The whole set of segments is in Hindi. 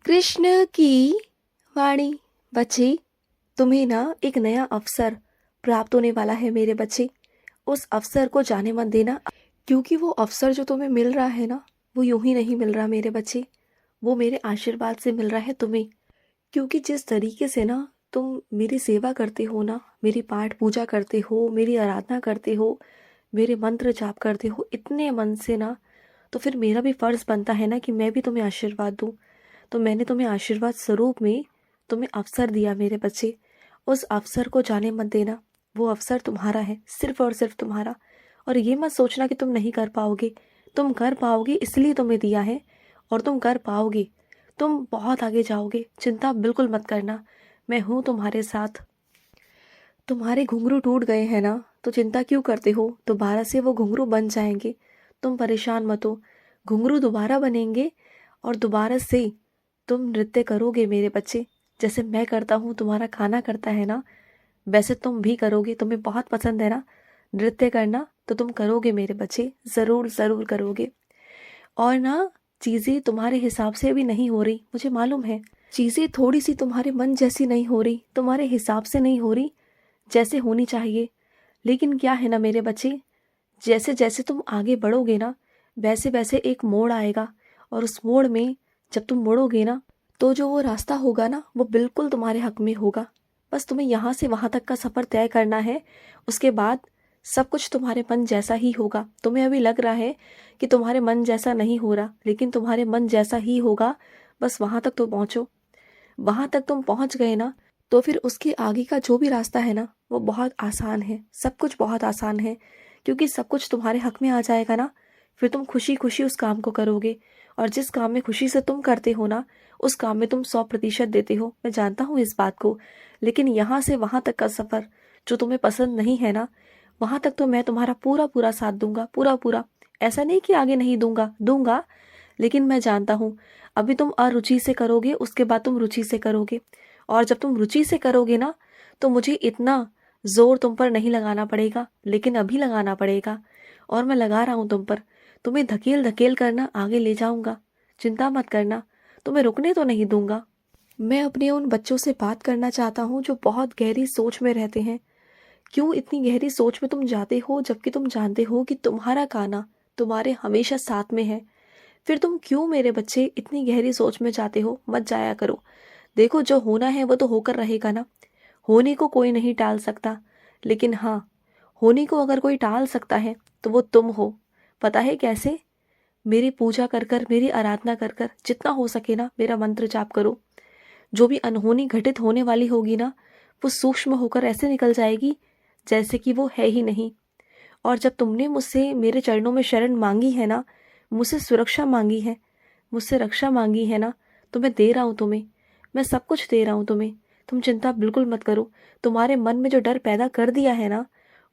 कृष्ण की वाणी। बच्चे, तुम्हें ना एक नया अवसर प्राप्त होने वाला है मेरे बच्चे। उस अवसर को जाने मत देना, क्योंकि वो अवसर जो तुम्हें मिल रहा है ना, वो यूं ही नहीं मिल रहा मेरे बच्चे। वो मेरे आशीर्वाद से मिल रहा है तुम्हें। क्योंकि जिस तरीके से ना तुम मेरी सेवा करते हो ना, मेरी पाठ पूजा करते हो, मेरी आराधना करते हो, मेरे मंत्र जाप करते हो इतने मन से ना, तो फिर मेरा भी फर्ज बनता है ना कि मैं भी तुम्हें आशीर्वाद दूं। तो मैंने तुम्हें आशीर्वाद स्वरूप में तुम्हें अवसर दिया मेरे बच्चे। उस अवसर को जाने मत देना। वो अवसर तुम्हारा है, सिर्फ और सिर्फ तुम्हारा। और ये मत सोचना कि तुम नहीं कर पाओगे। तुम कर पाओगे, इसलिए तुम्हें दिया है। और तुम कर पाओगे, तुम बहुत आगे जाओगे। चिंता बिल्कुल मत करना, मैं हूँ तुम्हारे साथ। तुम्हारे घुंघरू टूट गए हैं ना, तो चिंता क्यों करते हो? दोबारा से वो घुंघरू बन जाएंगे। तुम परेशान मत हो, घुंघरू दोबारा बनेंगे। और दोबारा से तुम नृत्य करोगे मेरे बच्चे। जैसे मैं करता हूँ, तुम्हारा खाना करता है ना, वैसे तुम भी करोगे। तुम्हें बहुत पसंद है ना नृत्य करना, तो तुम करोगे मेरे बच्चे, ज़रूर ज़रूर करोगे। और ना, चीज़ें तुम्हारे हिसाब से भी नहीं हो रही, मुझे मालूम है। चीज़ें थोड़ी सी तुम्हारे मन जैसी नहीं हो रही, तुम्हारे हिसाब से नहीं हो रही, जैसे होनी चाहिए। लेकिन क्या है ना मेरे बच्चे, जैसे जैसे तुम आगे बढ़ोगे ना, वैसे वैसे एक मोड़ आएगा। और उस मोड़ में जब तुम मुड़ोगे ना, तो जो वो रास्ता होगा ना, वो बिल्कुल तुम्हारे हक में होगा। बस तुम्हें यहाँ से वहाँ तक का सफ़र तय करना है। उसके बाद सब कुछ तुम्हारे मन जैसा ही होगा। तुम्हें अभी लग रहा है कि तुम्हारे मन जैसा नहीं हो रहा, लेकिन तुम्हारे मन जैसा ही होगा। बस वहाँ तक तो पहुँचो। वहां तक तुम पहुंच गए ना, तो फिर उसके आगे का जो भी रास्ता है ना, वो बहुत आसान है। सब कुछ बहुत आसान है, क्योंकि सब कुछ तुम्हारे हक में आ जाएगा ना। फिर तुम खुशी खुशी उस काम को करोगे। और जिस काम में खुशी से तुम करते हो ना, उस काम में तुम 100% देते हो। मैं जानता हूँ इस बात को। लेकिन यहाँ से वहां तक का सफर जो तुम्हें पसंद नहीं है ना, वहां तक तो मैं तुम्हारा पूरा पूरा साथ दूंगा, पूरा पूरा। ऐसा नहीं कि आगे नहीं दूंगा, दूंगा। लेकिन मैं जानता हूँ, अभी तुम अरुचि से करोगे, उसके बाद तुम रुचि से करोगे। और जब तुम रुचि से करोगे ना, तो मुझे इतना जोर तुम पर नहीं लगाना पड़ेगा, लेकिन अभी लगाना पड़ेगा। और मैं लगा रहा हूँ तुम पर। तुम्हें धकेल धकेल करना आगे ले जाऊंगा। चिंता मत करना, तुम्हें रुकने तो नहीं दूंगा। मैं अपने उन बच्चों से बात करना चाहता हूँ जो बहुत गहरी सोच में रहते हैं। क्यों इतनी गहरी सोच में तुम जाते हो, जबकि तुम जानते हो कि तुम्हारा कान्हा तुम्हारे हमेशा साथ में है? फिर तुम क्यों मेरे बच्चे इतनी गहरी सोच में जाते हो? मत जाया करो। देखो, जो होना है वो तो होकर रहेगा ना। होने को कोई नहीं टाल सकता। लेकिन हाँ, होने को अगर कोई टाल सकता है, तो वो तुम हो। पता है कैसे? मेरी पूजा कर कर, मेरी आराधना कर कर, जितना हो सके ना मेरा मंत्र जाप करो। जो भी अनहोनी घटित होने वाली होगी ना, वो सूक्ष्म होकर ऐसे निकल जाएगी जैसे कि वो है ही नहीं। और जब तुमने मुझसे मेरे चरणों में शरण मांगी है ना, मुझसे सुरक्षा मांगी है, मुझसे रक्षा मांगी है ना, तो मैं दे रहा हूँ तुम्हें। मैं सब कुछ दे रहा हूँ तुम्हें। तुम चिंता बिल्कुल मत करो। तुम्हारे मन में जो डर पैदा कर दिया है ना,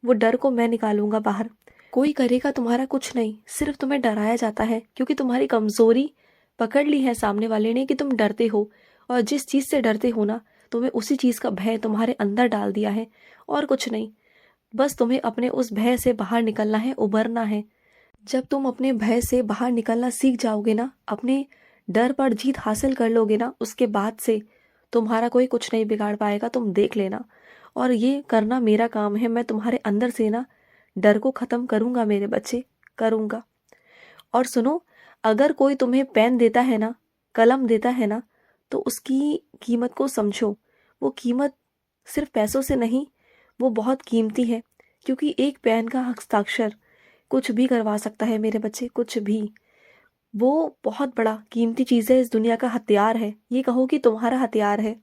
वो डर को मैं निकालूंगा बाहर। कोई करेगा तुम्हारा कुछ नहीं, सिर्फ तुम्हें डराया जाता है, क्योंकि तुम्हारी कमजोरी पकड़ ली है सामने वाले ने कि तुम डरते हो। और जिस चीज से डरते हो ना, तुम्हें उसी चीज का भय तुम्हारे अंदर डाल दिया है, और कुछ नहीं। बस तुम्हें अपने उस भय से बाहर निकलना है, उबरना है। जब तुम अपने भय से बाहर निकलना सीख जाओगे ना, अपने डर पर जीत हासिल कर लोगे ना, उसके बाद से तुम्हारा कोई कुछ नहीं बिगाड़ पाएगा, तुम देख लेना। और ये करना मेरा काम है। मैं तुम्हारे अंदर से ना डर को खत्म करूंगा मेरे बच्चे, करूंगा। और सुनो, अगर कोई तुम्हें पेन देता है ना, कलम देता है ना, तो उसकी कीमत को समझो। वो कीमत सिर्फ पैसों से नहीं, वो बहुत कीमती है। क्योंकि एक पेन का हस्ताक्षर कुछ भी करवा सकता है मेरे बच्चे, कुछ भी। वो बहुत बड़ा कीमती चीज़ है, इस दुनिया का हथियार है। ये कहो कि तुम्हारा हथियार है।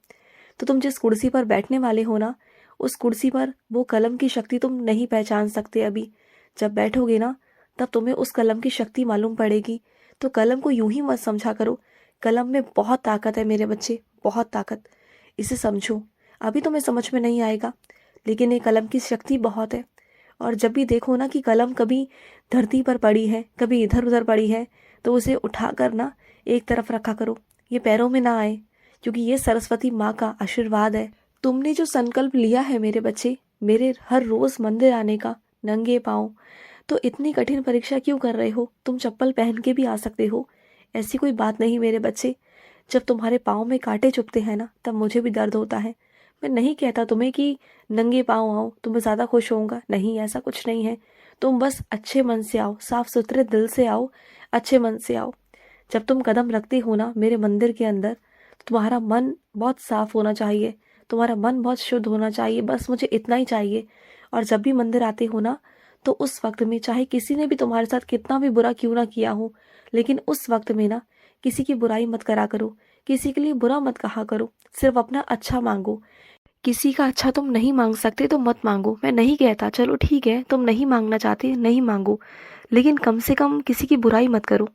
तो तुम जिस कुर्सी पर बैठने वाले हो ना, उस कुर्सी पर वो कलम की शक्ति तुम नहीं पहचान सकते अभी। जब बैठोगे ना, तब तुम्हें उस कलम की शक्ति मालूम पड़ेगी। तो कलम को यूं ही मत समझा करो। कलम में बहुत ताकत है मेरे बच्चे, बहुत ताकत। इसे समझो। अभी तुम्हें समझ में नहीं आएगा, लेकिन ये कलम की शक्ति बहुत है। और जब भी देखो ना कि कलम कभी धरती पर पड़ी है, कभी इधर उधर पड़ी है, तो उसे उठाकर ना एक तरफ रखा करो। ये पैरों में ना आए, क्योंकि ये सरस्वती माँ का आशीर्वाद है। तुमने जो संकल्प लिया है मेरे बच्चे, मेरे हर रोज मंदिर आने का नंगे पाँव, तो इतनी कठिन परीक्षा क्यों कर रहे हो? तुम चप्पल पहन के भी आ सकते हो, ऐसी कोई बात नहीं मेरे बच्चे। जब तुम्हारे पाँव में कांटे चुभते हैं ना, तब मुझे भी दर्द होता है। मैं नहीं कहता तुम्हें कि नंगे पाँव आओ, तुम्हें ज़्यादा खुश होऊंगा, नहीं, ऐसा कुछ नहीं है। तुम बस अच्छे मन से आओ, साफ सुथरे दिल से आओ, अच्छे मन से आओ। जब तुम कदम रखते हो ना मेरे मंदिर के अंदर, तो तुम्हारा मन बहुत साफ होना चाहिए, तुम्हारा मन बहुत शुद्ध होना चाहिए, बस मुझे इतना ही चाहिए। और जब भी मंदिर आते हो ना, तो उस वक्त में चाहे किसी ने भी तुम्हारे साथ कितना भी बुरा क्यों ना किया हो, लेकिन उस वक्त में ना किसी की बुराई मत करा करो, किसी के लिए बुरा मत कहा करो, सिर्फ अपना अच्छा मांगो। किसी का अच्छा तुम नहीं मांग सकते तो मत मांगो, मैं नहीं कहता, चलो ठीक है, तुम नहीं मांगना चाहते नहीं मांगो, लेकिन कम से कम किसी की बुराई मत करो।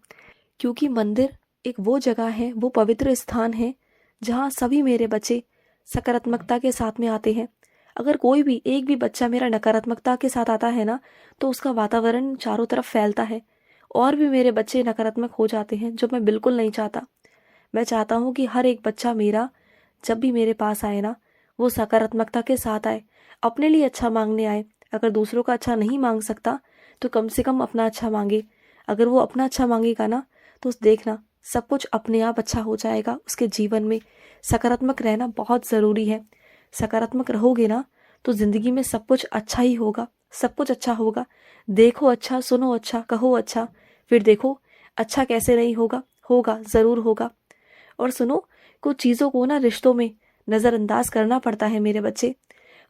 क्योंकि मंदिर एक वो जगह है, वो पवित्र स्थान है जहाँ सभी मेरे बच्चे सकारात्मकता के साथ में आते हैं। अगर कोई भी एक भी बच्चा मेरा नकारात्मकता के साथ आता है ना, तो उसका वातावरण चारों तरफ फैलता है और भी मेरे बच्चे नकारात्मक हो जाते हैं, जो मैं बिल्कुल नहीं चाहता। मैं चाहता हूँ कि हर एक बच्चा मेरा जब भी मेरे पास आए ना, वो सकारात्मकता के साथ आए, अपने लिए अच्छा मांगने आए। अगर दूसरों का अच्छा नहीं मांग सकता तो कम से कम अपना अच्छा मांगे। अगर वो अपना अच्छा मांगेगा ना, तो देखना सब कुछ अपने आप अच्छा हो जाएगा उसके जीवन में। सकारात्मक रहना बहुत ज़रूरी है। सकारात्मक रहोगे ना, तो ज़िंदगी में सब कुछ अच्छा ही होगा, सब कुछ अच्छा होगा। देखो अच्छा, सुनो अच्छा, कहो अच्छा, फिर देखो अच्छा कैसे नहीं होगा, होगा ज़रूर होगा। और सुनो, कुछ चीज़ों को ना रिश्तों में नज़रअंदाज करना पड़ता है मेरे बच्चे।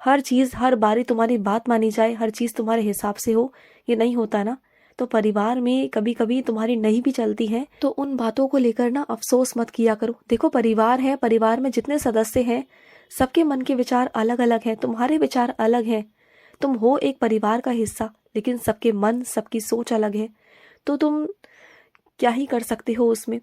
हर चीज़ हर बारी तुम्हारी बात मानी जाए, हर चीज़ तुम्हारे हिसाब से हो, ये नहीं होता ना। तो परिवार में कभी कभी तुम्हारी नहीं भी चलती है, तो उन बातों को लेकर ना अफसोस मत किया करो। देखो परिवार है, परिवार में जितने सदस्य हैं सबके मन के विचार अलग अलग हैं, तुम्हारे विचार अलग हैं। तुम हो एक परिवार का हिस्सा, लेकिन सबके मन सबकी सोच अलग है। तो तुम क्या ही कर सकते हो उसमें।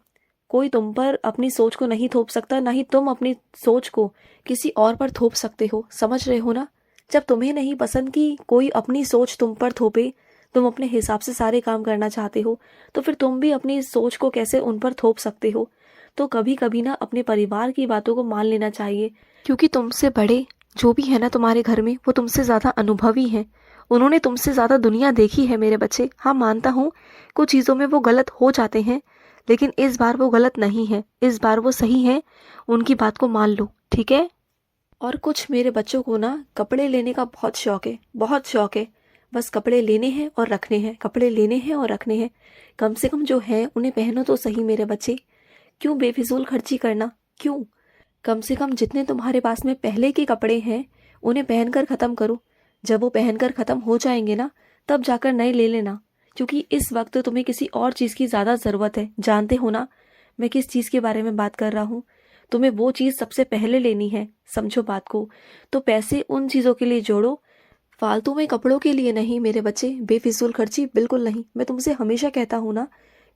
कोई तुम पर अपनी सोच को नहीं थोप सकता, ना ही तुम अपनी सोच को किसी और पर थोप सकते हो। समझ रहे हो ना? जब तुम्हें नहीं पसंद कि कोई अपनी सोच तुम पर थोपे, तुम अपने हिसाब से सारे काम करना चाहते हो, तो फिर तुम भी अपनी सोच को कैसे उन पर थोप सकते हो। तो कभी कभी ना अपने परिवार की बातों को मान लेना चाहिए, क्योंकि तुमसे बड़े जो भी है ना तुम्हारे घर में, वो तुमसे ज़्यादा अनुभवी हैं। उन्होंने तुमसे ज़्यादा दुनिया देखी है मेरे बच्चे। हाँ मानता हूँ कुछ चीज़ों में वो गलत हो जाते हैं, लेकिन इस बार वो गलत नहीं है, इस बार वो सही है। उनकी बात को मान लो, ठीक है? और कुछ मेरे बच्चों को ना कपड़े लेने का बहुत शौक है, बहुत शौक है। बस कपड़े लेने हैं और रखने हैं, कपड़े लेने हैं और रखने हैं। कम से कम जो है उन्हें पहनो तो सही मेरे बच्चे। क्यों बेफिजूल खर्ची करना, क्यों? कम से कम जितने तुम्हारे पास में पहले के कपड़े हैं उन्हें पहनकर ख़त्म करो। जब वो पहनकर ख़त्म हो जाएंगे ना, तब जाकर नए ले लेना। क्योंकि इस वक्त तुम्हें किसी और चीज़ की ज़्यादा ज़रूरत है। जानते हो ना मैं किस चीज़ के बारे में बात कर रहा हूँ? तुम्हें वो चीज़ सबसे पहले लेनी है, समझो बात को। तो पैसे उन चीज़ों के लिए जोड़ो, फालतू में कपड़ों के लिए नहीं मेरे बच्चे। बेफिजूल खर्ची बिल्कुल नहीं। मैं तुमसे हमेशा कहता हूँ ना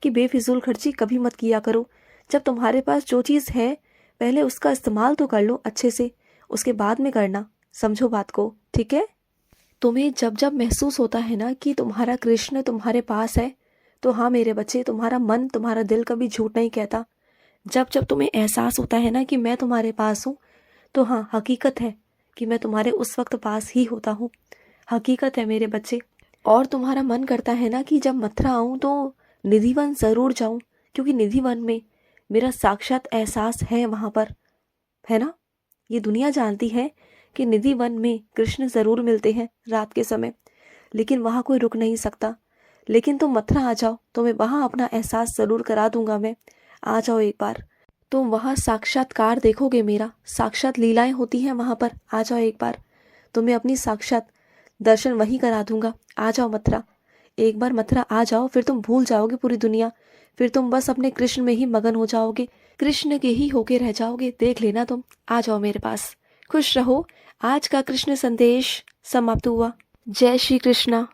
कि बेफिजूल खर्ची कभी मत किया करो। जब तुम्हारे पास जो चीज़ है, पहले उसका इस्तेमाल तो कर लो अच्छे से, उसके बाद में करना। समझो बात को, ठीक है? तुम्हें जब जब महसूस होता है ना कि तुम्हारा कृष्ण तुम्हारे पास है, तो हाँ मेरे बच्चे, तुम्हारा मन तुम्हारा दिल कभी झूठ नहीं कहता। जब जब तुम्हें एहसास होता है ना कि मैं तुम्हारे पास हूँ, तो हाँ हकीकत है कि मैं तुम्हारे उस वक्त पास ही होता हूँ। हकीकत है मेरे बच्चे। और तुम्हारा मन करता है ना कि जब मथुरा आऊँ तो निधिवन ज़रूर जाऊँ, क्योंकि निधिवन में मेरा साक्षात एहसास है वहाँ पर, है ना? ये दुनिया जानती है कि निधि वन में कृष्ण जरूर मिलते हैं रात के समय, लेकिन वहाँ कोई रुक नहीं सकता। लेकिन तुम मथुरा आ जाओ तो मैं वहाँ अपना एहसास ज़रूर करा दूंगा। मैं आ जाओ एक बार, तुम वहाँ साक्षात्कार देखोगे मेरा, साक्षात लीलाएं होती हैं वहाँ पर। आ जाओ एक बार, तुम्हें अपनी साक्षात दर्शन वहीं करा दूंगा। आ जाओ मथुरा, एक बार मथुरा आ जाओ, फिर तुम भूल जाओगे पूरी दुनिया। फिर तुम बस अपने कृष्ण में ही मगन हो जाओगे, कृष्ण के ही होके रह जाओगे। देख लेना तुम। आ जाओ मेरे पास, खुश रहो। आज का कृष्ण संदेश समाप्त हुआ। जय श्री कृष्णा।